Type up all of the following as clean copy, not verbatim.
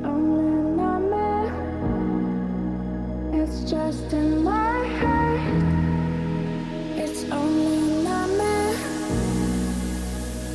only a nightmare. It's just in my head. It's only a nightmare.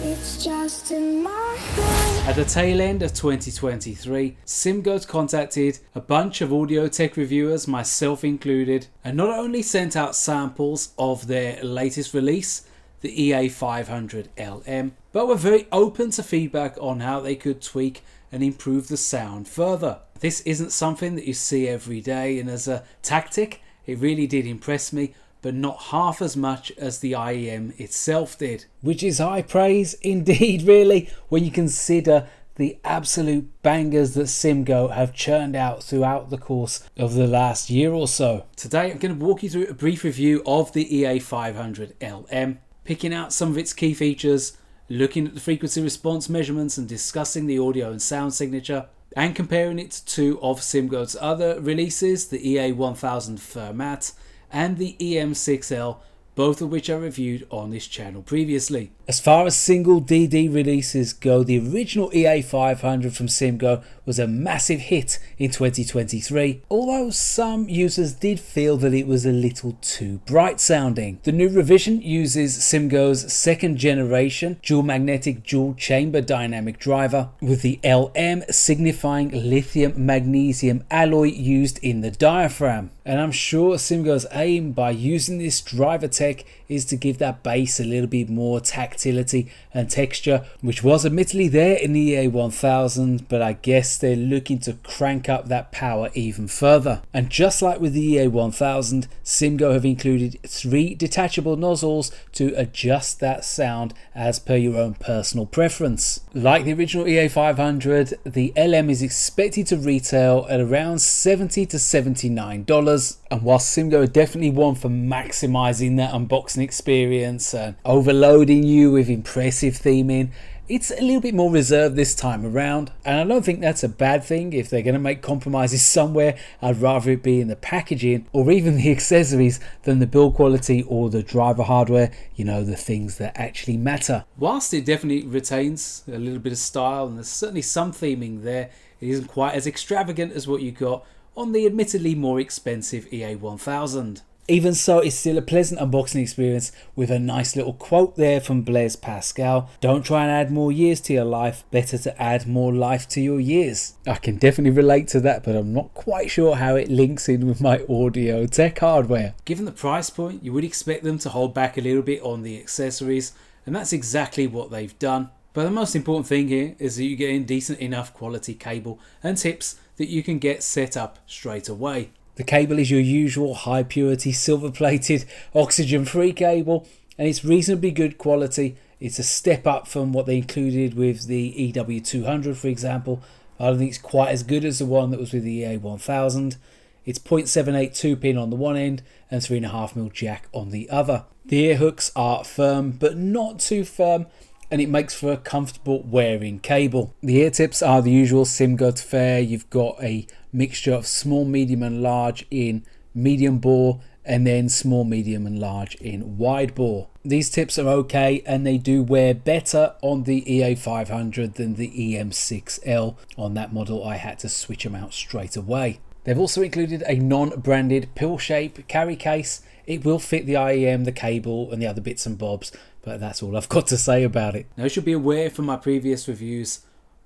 It's just in my head. At the tail end of 2023, SIMGOT contacted a bunch of audio tech reviewers, myself included, and not only sent out samples of their latest release, the EA500 LM, but were very open to feedback on how they could tweak and improve the sound further. This isn't something that you see every day, and as a tactic, it really did impress me, but not half as much as the IEM itself did. Which is high praise indeed, really, when you consider the absolute bangers that SIMGOT have churned out throughout the course of the last year or so. Today I'm going to walk you through a brief review of the EA500 LM, picking out some of its key features, looking at the frequency response measurements and discussing the audio and sound signature, and comparing it to two of SIMGOT's other releases, the EA1000 Format and the EM6L, both of which I reviewed on this channel previously. As far as single DD releases go, the original EA500 from SIMGOT was a massive hit in 2023, although some users did feel that it was a little too bright sounding. The new revision uses SIMGOT's second generation dual magnetic dual chamber dynamic driver, with the LM signifying lithium magnesium alloy used in the diaphragm. And I'm sure SIMGOT's aim by using this driver tech is to give that bass a little bit more tactility and texture, which was admittedly there in the EA1000, but I guess they're looking to crank up that power even further. And just like with the EA1000, SIMGOT have included 3 detachable nozzles to adjust that sound as per your own personal preference. Like the original EA500, the LM is expected to retail at around $70 to $79, and while SIMGOT are definitely one for maximizing that unboxing experience and overloading you with impressive theming, it's a little bit more reserved this time around, and I don't think that's a bad thing. If they're going to make compromises somewhere, I'd rather it be in the packaging or even the accessories than the build quality or the driver hardware, you know, the things that actually matter. Whilst it definitely retains a little bit of style and there's certainly some theming there, it isn't quite as extravagant as what you got on the admittedly more expensive EA1000. Even so, it's still a pleasant unboxing experience with a nice little quote there from Blaise Pascal: "Don't try and add more years to your life, better to add more life to your years." I can definitely relate to that, but I'm not quite sure how it links in with my audio tech hardware. Given the price point, you would expect them to hold back a little bit on the accessories, and that's exactly what they've done. But the most important thing here is that you get in decent enough quality cable and tips that you can get set up straight away. The cable is your usual high purity silver plated oxygen free cable, and it's reasonably good quality. It's a step up from what they included with the EW200, for example. I don't think it's quite as good as the one that was with the EA1000. It's 0.782 pin on the one end and 3.5mm jack on the other. The ear hooks are firm but not too firm, and it makes for a comfortable wearing cable. The ear tips are the usual SIMGOT fare. You've got a mixture of small, medium and large in medium bore, and then small, medium and large in wide bore. These tips are okay, and they do wear better on the EA500 than the EM6L. On that model I had to switch them out straight away. They've also included a non-branded pill shape carry case. It will fit the IEM, the cable and the other bits and bobs, but that's all I've got to say about it. Now, you should be aware from my previous reviews,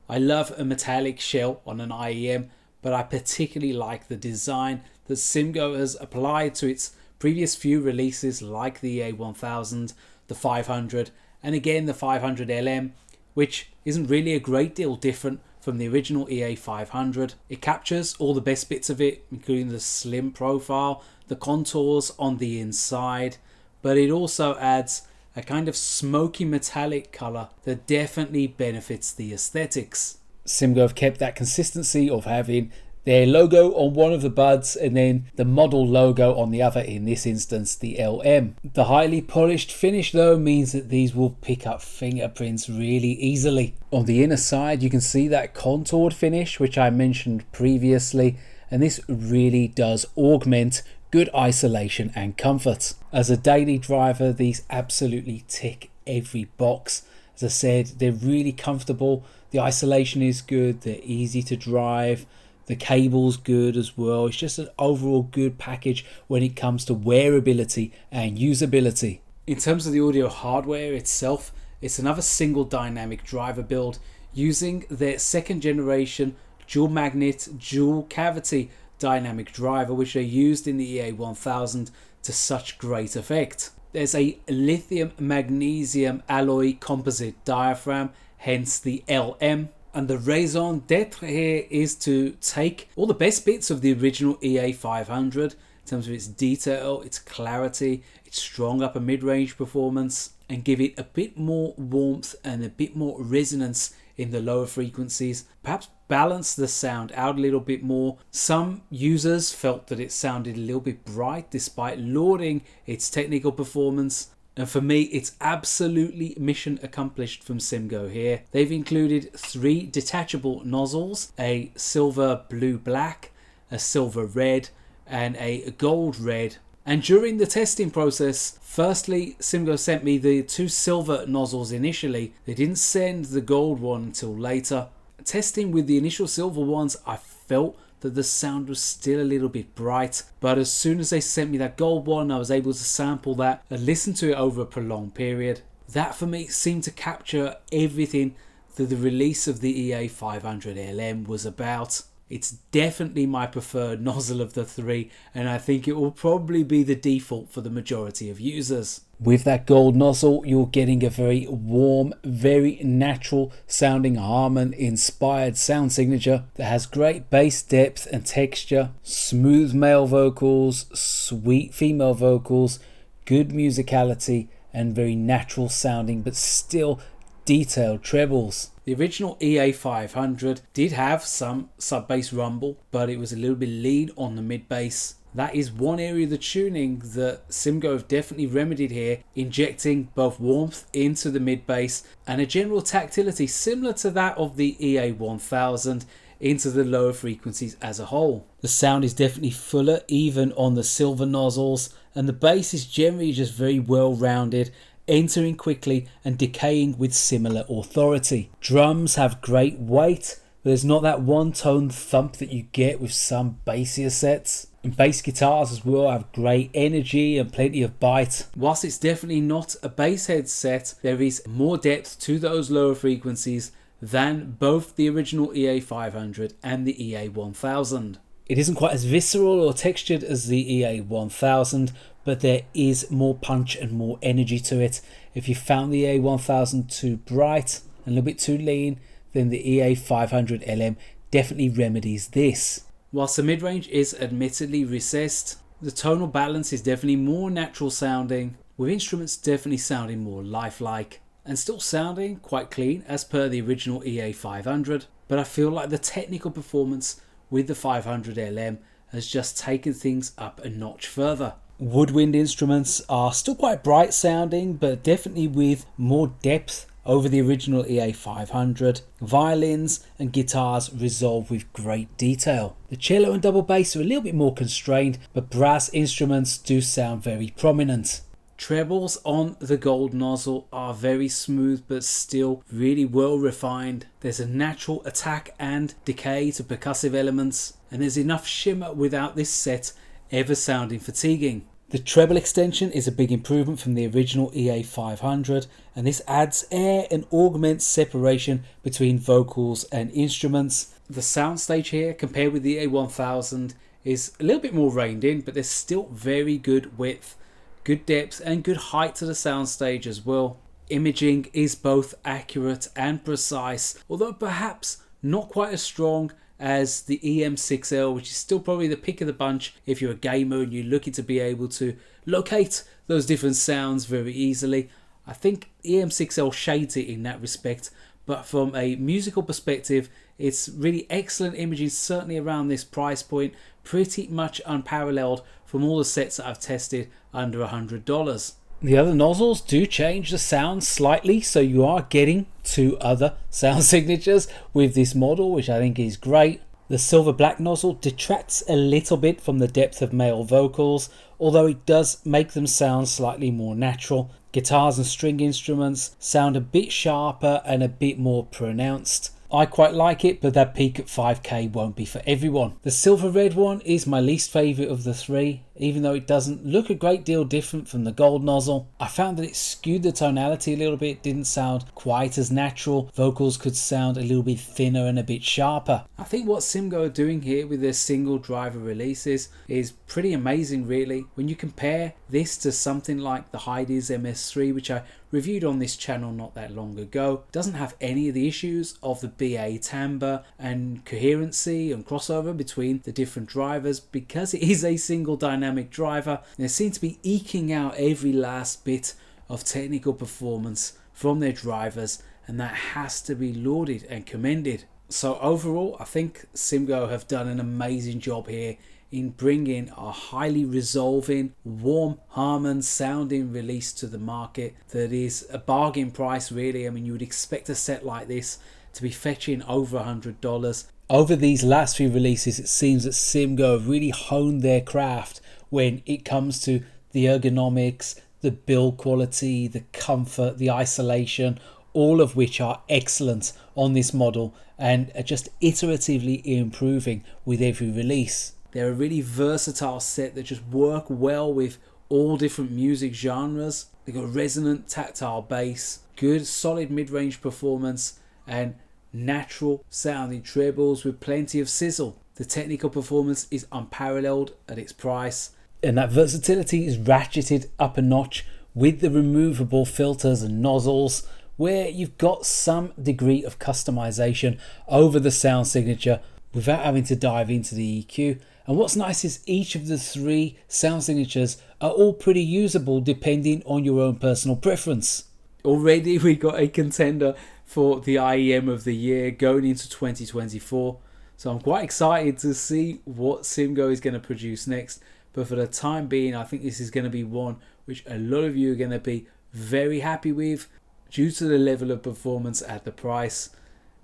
I love a metallic shell on an IEM, but I particularly like the design that SIMGOT has applied to its previous few releases, like the EA1000, the 500 and again the 500 LM, which isn't really a great deal different from the original EA500. It captures all the best bits of it, including the slim profile, the contours on the inside, but it also adds a kind of smoky metallic colour that definitely benefits the aesthetics. SIMGOT have kept that consistency of having their logo on one of the buds and then the model logo on the other, in this instance the LM. The highly polished finish though means that these will pick up fingerprints really easily. On the inner side you can see that contoured finish which I mentioned previously, and this really does augment good isolation and comfort. As a daily driver, these absolutely tick every box. As I said, they're really comfortable. The isolation is good. They're easy to drive. The cable's good as well. It's just an overall good package when it comes to wearability and usability. In terms of the audio hardware itself, it's another single dynamic driver build using their second generation dual magnet, dual cavity dynamic driver, which they used in the EA1000 to such great effect. There's a lithium magnesium alloy composite diaphragm, hence the LM. And the raison d'etre here is to take all the best bits of the original EA500 in terms of its detail, its clarity, its strong upper mid-range performance, and give it a bit more warmth and a bit more resonance in the lower frequencies. Perhaps balance the sound out a little bit more. Some users felt that it sounded a little bit bright despite lauding its technical performance. And for me, it's absolutely mission accomplished from SIMGOT here. They've included 3 detachable nozzles, a silver blue black, a silver red, and a gold red. And during the testing process, firstly, SIMGOT sent me the 2 silver nozzles initially. They didn't send the gold one until later. Testing with the initial silver ones, I felt that the sound was still a little bit bright, but as soon as they sent me that gold one, I was able to sample that and listen to it over a prolonged period. That for me seemed to capture everything that the release of the EA500 LM was about. It's definitely my preferred nozzle of the 3, and I think it will probably be the default for the majority of users. With that gold nozzle, you're getting a very warm, very natural sounding Harman inspired sound signature that has great bass depth and texture, smooth male vocals, sweet female vocals, good musicality, and very natural sounding but still detailed trebles. The original EA500 did have some sub-bass rumble, but it was a little bit lean on the mid-bass. That is one area of the tuning that SIMGOT have definitely remedied here, injecting both warmth into the mid-bass and a general tactility similar to that of the EA1000 into the lower frequencies as a whole. The sound is definitely fuller even on the silver nozzles, and the bass is generally just very well rounded, entering quickly and decaying with similar authority. Drums have great weight, but there's not that one-tone thump that you get with some bassier sets. And bass guitars as well have great energy and plenty of bite. Whilst it's definitely not a bass head set, there is more depth to those lower frequencies than both the original EA500 and the EA1000. It isn't quite as visceral or textured as the EA1000, but there is more punch and more energy to it. If you found the EA1000 too bright and a little bit too lean, then the EA500 LM definitely remedies this. Whilst the mid-range is admittedly recessed, the tonal balance is definitely more natural sounding, with instruments definitely sounding more lifelike, and still sounding quite clean as per the original EA500, but I feel like the technical performance with the 500 LM has just taken things up a notch further. Woodwind instruments are still quite bright sounding, but definitely with more depth over the original EA500. Violins and guitars resolve with great detail. The cello and double bass are a little bit more constrained, but brass instruments do sound very prominent. Trebles on the gold nozzle are very smooth but still really well refined. There's a natural attack and decay to percussive elements, and there's enough shimmer without this set ever sounding fatiguing. The treble extension is a big improvement from the original EA500, and this adds air and augments separation between vocals and instruments. The soundstage here, compared with the EA1000, is a little bit more reined in, but there's still very good width, good depth and good height to the soundstage as well. Imaging is both accurate and precise, although perhaps not quite as strong as the EM6L, which is still probably the pick of the bunch if you're a gamer and you're looking to be able to locate those different sounds very easily. I think EM6L shades it in that respect, but from a musical perspective, it's really excellent imaging, certainly around this price point, pretty much unparalleled from all the sets that I've tested under $100. The other nozzles do change the sound slightly, so you are getting 2 other sound signatures with this model, which I think is great. The silver black nozzle detracts a little bit from the depth of male vocals, although it does make them sound slightly more natural. Guitars and string instruments sound a bit sharper and a bit more pronounced. I quite like it, but that peak at 5k won't be for everyone. The silver red one is my least favourite of the three, even though it doesn't look a great deal different from the gold nozzle. I found that it skewed the tonality a little bit, didn't sound quite as natural. Vocals could sound a little bit thinner and a bit sharper. I think what SIMGOT are doing here with their single driver releases is pretty amazing really. When you compare this to something like the Heidi's MS3, which I reviewed on this channel not that long ago, doesn't have any of the issues of the BA timbre and coherency and crossover between the different drivers because it is a single dynamic driver. They seem to be eking out every last bit of technical performance from their drivers, and that has to be lauded and commended. So overall, I think SIMGOT have done an amazing job here in bringing a highly resolving, warm-Harman sounding release to the market that is a bargain price really. I mean, you would expect a set like this to be fetching over $100. Over these last few releases, it seems that SIMGOT have really honed their craft when it comes to the ergonomics, the build quality, the comfort, the isolation, all of which are excellent on this model and are just iteratively improving with every release. They're a really versatile set that just work well with all different music genres. They've got resonant tactile bass, good solid mid-range performance, and natural sounding trebles with plenty of sizzle. The technical performance is unparalleled at its price, and that versatility is ratcheted up a notch with the removable filters and nozzles, where you've got some degree of customization over the sound signature without having to dive into the EQ. And what's nice is each of the three sound signatures are all pretty usable depending on your own personal preference. Already we got a contender for the IEM of the year going into 2024. So I'm quite excited to see what SIMGOT is going to produce next. But for the time being, I think this is going to be one which a lot of you are going to be very happy with due to the level of performance at the price.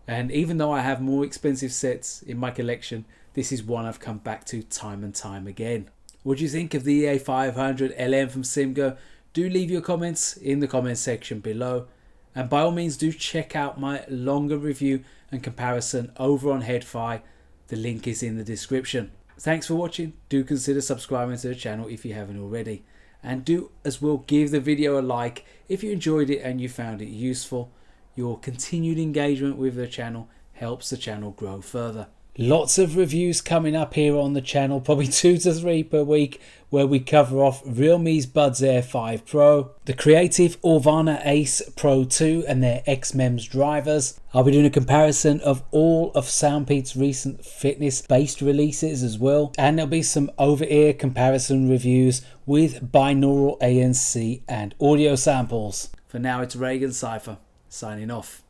And even though I have more expensive sets in my collection, this is one I've come back to time and time again. What do you think of the EA500 LM from SIMGOT? Do leave your comments in the comment section below. And by all means do check out my longer review and comparison over on Headfi. The link is in the description. Thanks for watching. Do consider subscribing to the channel if you haven't already. And do as well give the video a like if you enjoyed it and you found it useful. Your continued engagement with the channel helps the channel grow further. Lots of reviews coming up here on the channel, probably 2 to 3 per week, where we cover off Realme's Buds Air 5 Pro, the Creative Orvana Ace Pro 2 and their XMEMS drivers. I'll be doing a comparison of all of Soundpeak's recent fitness-based releases as well, and there'll be some over-ear comparison reviews with binaural ANC and audio samples. For now, it's ReganCipher signing off.